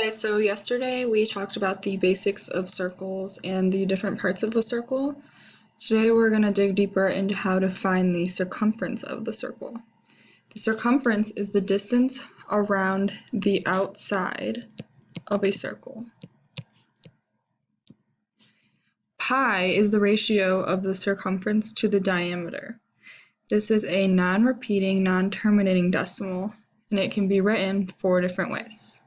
Okay, so yesterday we talked about the basics of circles and the different parts of a circle. Today we're going to dig deeper into how to find the circumference of the circle. The circumference is the distance around the outside of a circle. Pi is the ratio of the circumference to the diameter. This is a non-repeating, non-terminating decimal, and it can be written 4 different ways.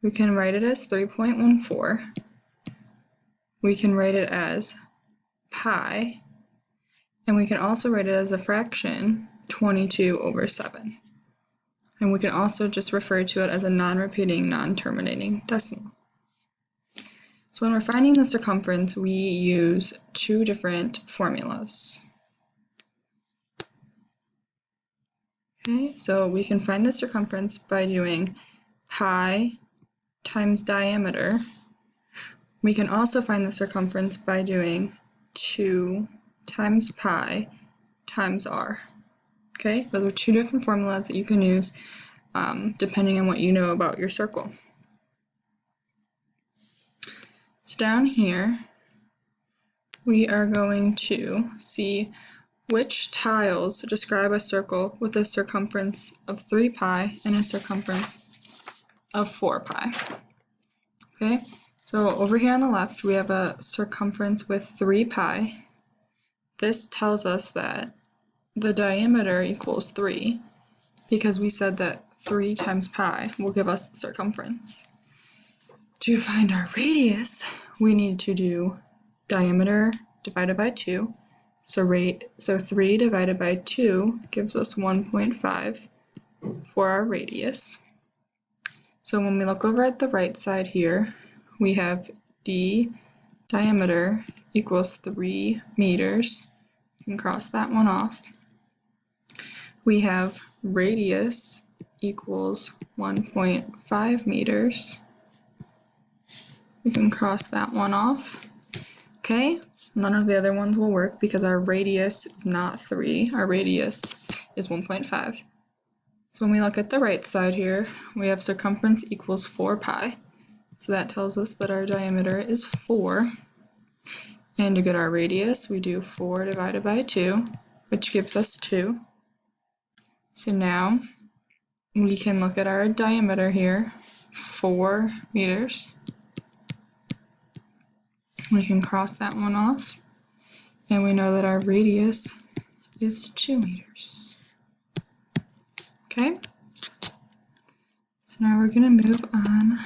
We can write it as 3.14. We can write it as pi, and we can also write it as a fraction, 22/7. And we can also just refer to it as a non-repeating, non-terminating decimal. So when we're finding the circumference, we use 2 different formulas. Okay, so we can find the circumference by doing pi times diameter. We can also find the circumference by doing 2 times pi times r. Okay, those are 2 different formulas that you can use depending on what you know about your circle. So down here, we are going to see which tiles describe a circle with a circumference of 3 pi and a circumference of 4 pi. Okay, so over here on the left, we have a circumference with 3 pi. This tells us that the diameter equals 3 because we said that 3 times pi will give us the circumference. To find our radius, we need to do diameter divided by 2. So 3 divided by 2 gives us 1.5 for our radius. So when we look over at the right side here, we have d diameter equals 3 meters. You can cross that one off. We have radius equals 1.5 meters. We can cross that one off. Okay, none of the other ones will work because our radius is not 3. Our radius is 1.5. So when we look at the right side here, we have circumference equals 4 pi. So that tells us that our diameter is 4. And to get our radius, we do 4 divided by 2, which gives us 2. So now we can look at our diameter here, 4 meters. We can cross that one off. And we know that our radius is 2 meters. Okay? So now we're going to move on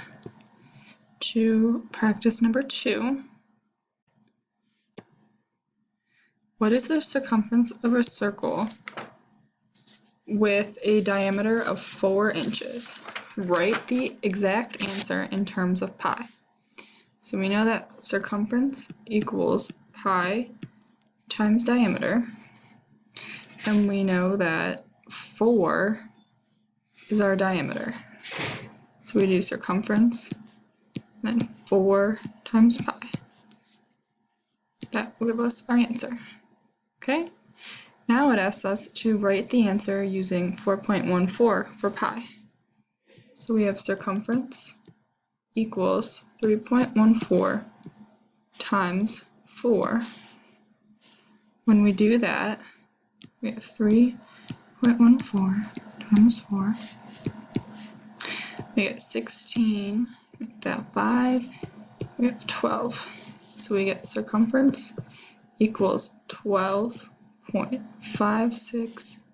to practice number 2. What is the circumference of a circle with a diameter of 4 inches? Write the exact answer in terms of pi. So we know that circumference equals pi times diameter, and we know that 4 is our diameter. So we do circumference, then 4 times pi. That will give us our answer. Okay? Now it asks us to write the answer using 4.14 for pi. So we have circumference equals 3.14 times 4. When we do that, we have 3.14 times 4. We get 16, make that 5, we have 12. So we get circumference equals 12.56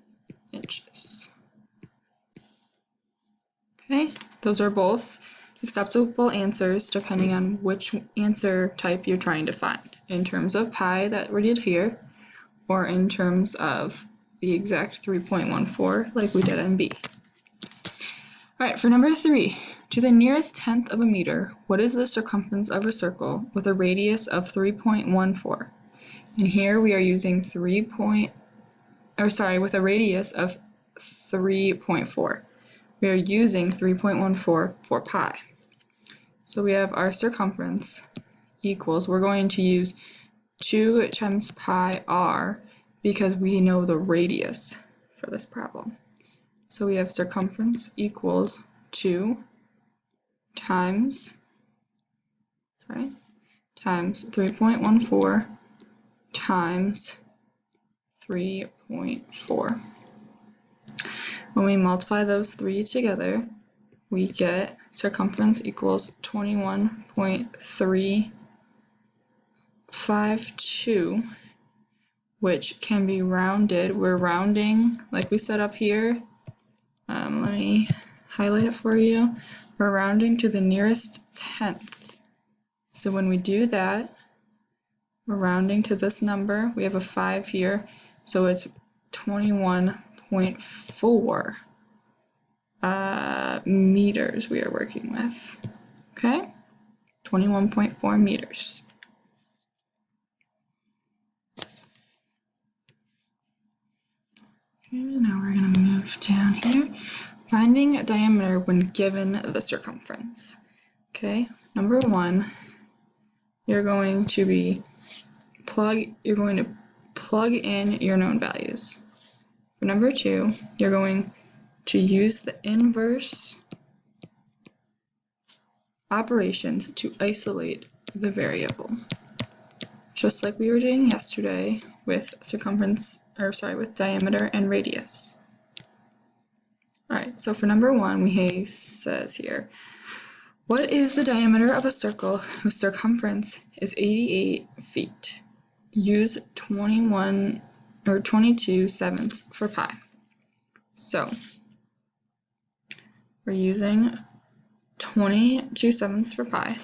inches. Okay, those are both acceptable answers depending on which answer type you're trying to find, in terms of pi that we did here, or in terms of the exact 3.14 like we did in B. All right, for number 3, to the nearest tenth of a meter, what is the circumference of a circle with a radius of 3.14? And here we are using with a radius of 3.4. We are using 3.14 for pi. So we have our circumference equals, we're going to use 2 times pi r because we know the radius for this problem. So we have circumference equals 2 times 3.14 times 3.4. When we multiply those three together, we get circumference equals 21.352, which can be rounded. We're rounding, like we set up here. Let me highlight it for you. We're rounding to the nearest tenth. So when we do that, we're rounding to this number. We have a 5 here, so it's 21.4 meters we are working with. Okay, 21.4 meters. Okay, now we're going to move down here. Finding diameter when given the circumference. Okay, number 1, you're going to plug in your known values. For number 2, you're going to use the inverse operations to isolate the variable, just like we were doing yesterday with with diameter and radius. All right, so for number 1, he says here, what is the diameter of a circle whose circumference is 88 feet? Use 22 sevenths for pi. So we're using 22 sevenths for pi.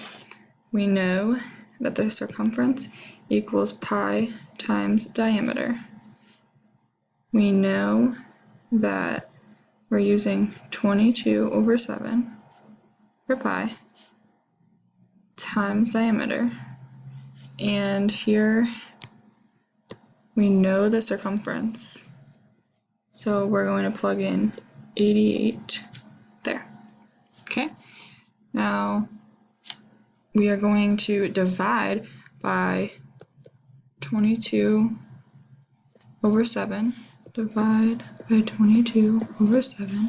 We know that the circumference equals pi times diameter. We know that we're using 22 over 7 for pi times diameter. And here we know the circumference. So we're going to plug in 88 there. Okay, now we are going to divide by 22 over 7. Divide by 22 over 7.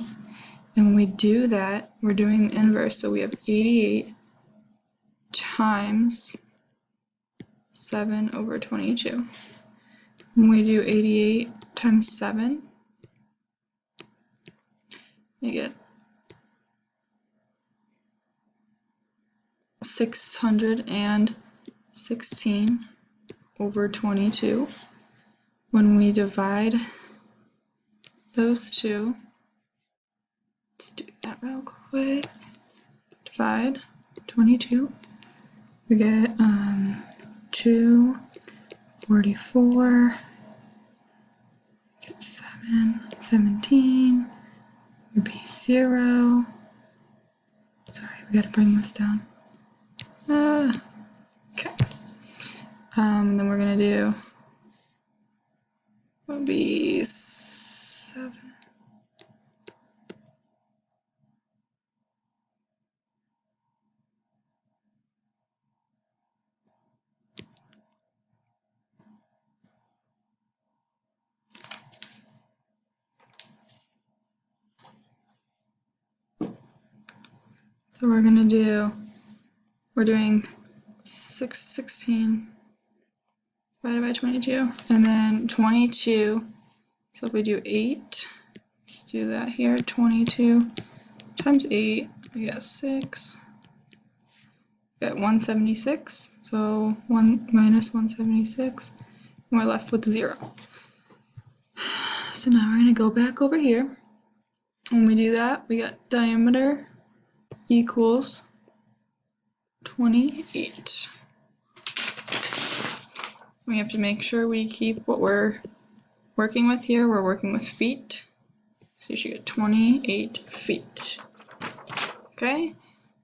And when we do that, we're doing the inverse. So we have 88 times 7 over 22. When we do 88 times 7, we get 616 over 22. When we divide those two, let's do that real quick. Divide 22. We get 244. Get 17. Would be 0. Sorry, we gotta bring this down. Okay. Then we're gonna do will be 7. So we're doing 616 divided by 22, and then 22, so if we do 8, let's do that here, 22 times 8, we get 6, we get 176, so 1 minus 176, and we're left with 0. So now we're going to go back over here. When we do that, we got diameter equals 28. We have to make sure we keep what we're working with here. We're working with feet. So you should get 28 feet. Okay,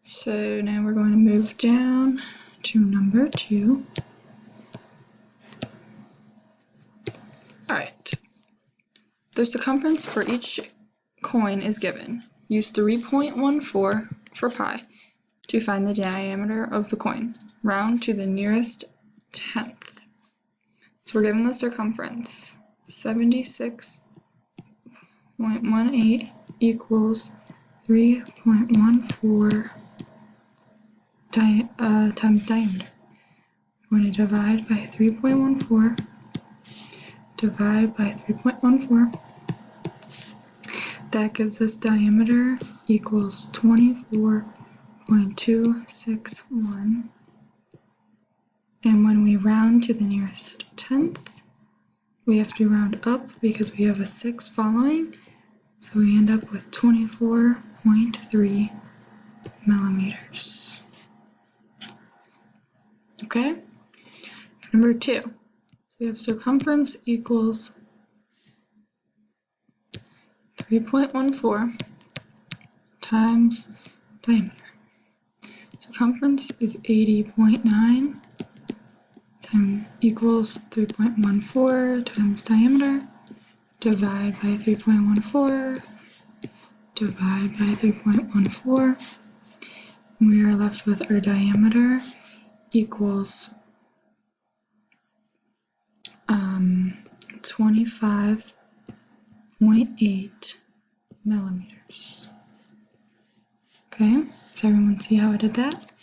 so now we're going to move down to number 2. All right, the circumference for each coin is given. Use 3.14 for pi to find the diameter of the coin. Round to the nearest tenth. So we're given the circumference. 76.18 equals 3.14 times diameter. I'm going to divide by 3.14, divide by 3.14. That gives us diameter equals 24.261. And when we round to the nearest tenth, we have to round up because we have a 6 following. So we end up with 24.3 millimeters. Okay? Number 2. So we have circumference equals 3.14 times diameter. Circumference is 80.9 equals 3.14 times diameter. Divide by 3.14, divide by 3.14. We are left with our diameter equals 25.8 millimeters. Okay, does everyone see how I did that?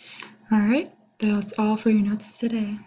All right, that's all for your notes today.